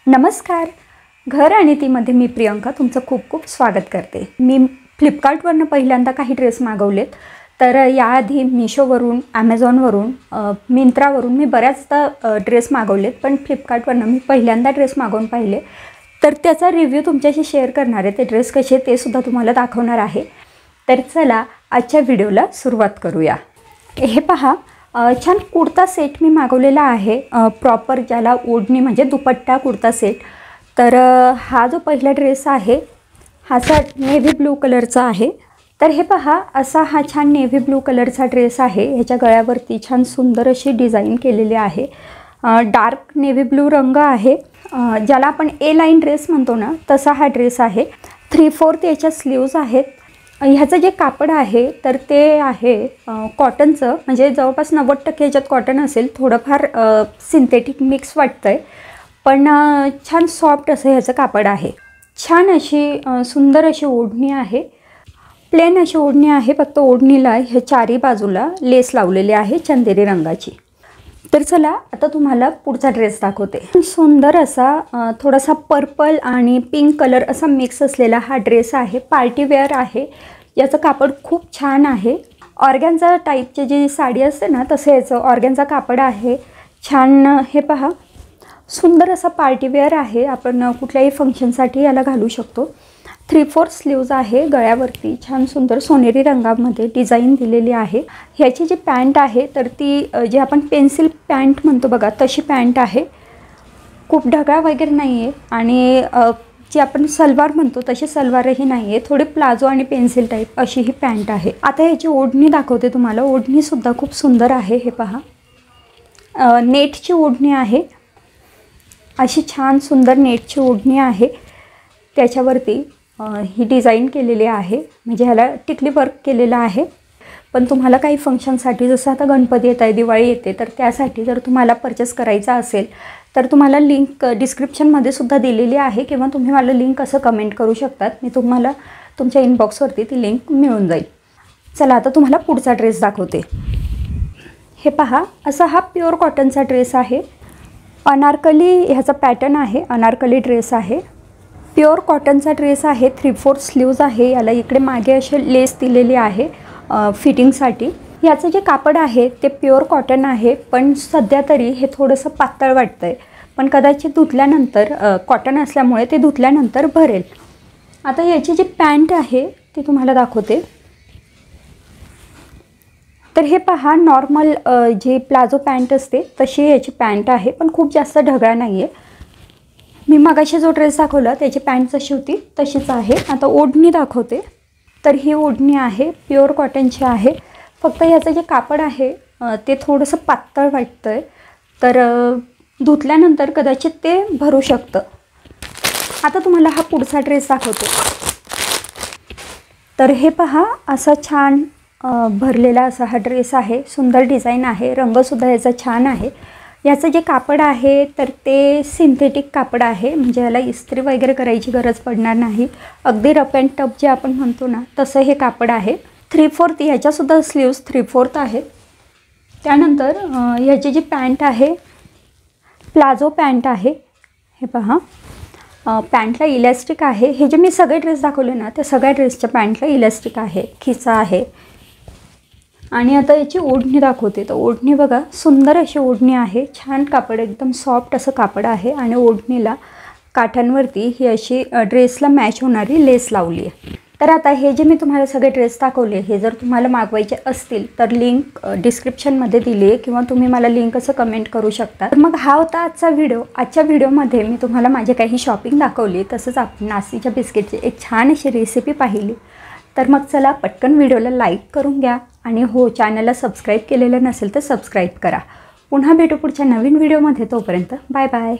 नमस्कार. घर आणि तीमध्ये मी प्रियंका तुमचं खूप खूप स्वागत करते. मी फ्लिपकार्टवरून पहिल्यांदा काही ड्रेस मागवलेत. तर याआधी मिशोवरून, ॲमेझॉनवरून, मिंत्रावरून मी बऱ्याचदा ड्रेस मागवलेत, पण फ्लिपकार्टवरून मी पहिल्यांदा ड्रेस मागवून पाहिले. तर त्याचा रिव्ह्यू तुमच्याशी शेअर करणार आहे. ते ड्रेस कसे ते सुद्धा तुम्हाला दाखवणार आहे. तर चला आजच्या व्हिडिओला सुरुवात करूया. हे पहा, छान कुर्ता सेट मी मागवलेला आहे. प्रॉपर ज्याला ओढणी म्हणजे दुपट्टा कुर्ता सेट. तर हा जो पहिला ड्रेस आहे हा नेव्ही ब्लू कलरचा आहे. तर हे पहा, असा हा छान नेव्ही ब्लू कलरचा ड्रेस आहे. ह्याच्या गळ्यावरती छान सुंदर अशी डिझाईन केलेली आहे. डार्क नेव्ही ब्लू रंग आहे. ज्याला आपण ए लाईन ड्रेस म्हणतो ना, तसा हा ड्रेस आहे. 3/4 याच्या स्लीव्ज आहेत. ह्याचं जे कापड आहे तर ते आहे कॉटनचं, म्हणजे जवळपास 90% ह्याच्यात कॉटन असेल. थोडंफार सिंथेटिक मिक्स वाटतं आहे, पण छान सॉफ्ट असं ह्याचं कापड आहे. छान अशी सुंदर अशी ओढणी आहे. प्लेन अशी ओढणी आहे. फक्त ओढणीला ह्या चारी बाजूला लेस लावलेली आहे चंदेरी रंगाची. तर चला आता तुम्हाला पुढचा ड्रेस दाखवते. सुंदर असा थोडासा पर्पल आणि पिंक कलर असा मिक्स असलेला हा ड्रेस आहे. पार्टी वेअर आहे. याचं कापड खूप छान आहे. ऑर्गॅन्झा टाईपची जी साडी असते ना, तसं याचं ऑर्गॅन्झा कापड आहे. छान हे पहा, सुंदर असा पार्टी वेअर आहे. आपण कुठल्याही फंक्शनसाठी याला घालू शकतो. 3/4 स्लीव्ज आहे. गळ्यावरती छान सुंदर सोनेरी रंगामध्ये डिझाईन दिलेली आहे. ह्याची जी पॅन्ट आहे तर ती जी आपण पेन्सिल पॅन्ट म्हणतो बघा, तशी पॅन्ट आहे. खूप ढगाळ वगैरे नाही आहे. आणि जी आपण सलवार म्हणतो तशी सलवारही नाही आहे. थोडी प्लाझो आणि पेन्सिल टाईप अशी ही पॅन्ट आहे. आता ह्याची ओढणी दाखवते तुम्हाला. ओढणीसुद्धा खूप सुंदर आहे. हे पहा, नेटची ओढणी आहे. अशी छान सुंदर नेटची ओढणी आहे. त्याच्यावरती ही डिझाईन केलेली आहे, म्हणजे ह्याला टिकली वर्क केलेलं आहे. पण तुम्हाला काही फंक्शनसाठी, जसं आता गणपती येत आहे, दिवाळी येते, तर त्यासाठी जर तुम्हाला परचेस करायचा असेल तर तुम्हाला लिंक डिस्क्रिप्शनमध्ये सुद्धा दिलेली आहे, किंवा तुम्ही मला लिंक असं कमेंट करू शकतात. मी तुम्हाला तुमच्या इनबॉक्सवरती ती लिंक मिळून जाईल. चला आता तुम्हाला पुढचा ड्रेस दाखवते. हे पहा, असा हा प्युअर कॉटनचा ड्रेस आहे. अनारकली ह्याचा पॅटर्न आहे. अनारकली ड्रेस आहे. प्युअर कॉटनचा ड्रेस आहे. 3/4 स्लीव्ज आहे. याला इकडे मागे असे लेस दिलेली आहे फिटिंगसाठी. याचं जे कापड आहे ते प्युअर कॉटन आहे, पण सध्या तरी हे थोडंसं पातळ वाटतं आहे. पण कदाचित धुतल्यानंतर, कॉटन असल्यामुळे ते धुतल्यानंतर भरेल. आता याची जी पॅन्ट आहे ती तुम्हाला दाखवते. तर हे पहा, नॉर्मल जी प्लाझो पॅन्ट असते तशी याची पॅन्ट आहे, पण खूप जास्त ढगाळ नाही आहे. मी मगाशी जो ड्रेस दाखवला त्याची पॅन्ट जशी होती तशीच आहे. आता ओढणी दाखवते. तर ही ओढणी आहे, प्युअर कॉटनची आहे. फक्त ह्याचं जे कापड आहे ते थोडंसं पातळ वाटतं आहे. तर धुतल्यानंतर कदाचित ते भरू शकतं. आता तुम्हाला हा पुढचा ड्रेस दाखवते. तर हे पहा, असा छान भरलेला असा हा ड्रेस आहे. सुंदर डिझाईन आहे. रंगसुद्धा याचा छान आहे. याचं जे कापड आहे तर ते सिंथेटिक कापड आहे, म्हणजे याला इस्त्री वगैरे करायची गरज पडणार नाही. अगदी रफ अँड टफ जे आपण म्हणतो ना, तसं हे कापड आहे. 3/4 ह्याच्यासुद्धा स्लीव्स 3/4 आहेत. त्यानंतर ह्याची जी पॅन्ट आहे प्लाझो पॅन्ट आहे. हे पहा, पॅन्टला इलॅस्टिक आहे. हे जे मी सगळे ड्रेस दाखवले ना, त्या सगळ्या ड्रेसच्या पॅन्टला इलॅस्टिक आहे, खिसा आहे. आणि आता याची ओढणी दाखवते. तर ओढणी बघा, सुंदर अशी ओढणी आहे. छान कापड, एकदम सॉफ्ट असं कापड आहे. आणि ओढणीला काठांवरती ही अशी ड्रेसला मॅच होणारी लेस लावली आहे. तर आता हे जे मी तुम्हाला सगळे ड्रेस दाखवले, हे जर तुम्हाला मागवायचे असतील तर लिंक डिस्क्रिप्शनमध्ये दिली आहे, किंवा तुम्ही मला लिंक असं कमेंट करू शकता. तर मग हा होता आजचा व्हिडिओ. आजच्या व्हिडिओमध्ये मी तुम्हाला माझे काही शॉपिंग दाखवली, तसंच आपण नासीच्या बिस्किटची एक छान अशी रेसिपी पाहिली. तर मग चला पटकन व्हिडिओला लाईक करून घ्या. आणि हो, चॅनलला सबस्क्राईब केलेलं नसेल तर सबस्क्राईब करा. पुन्हा भेटू पुढच्या नवीन व्हिडिओमध्ये. तोपर्यंत बाय बाय.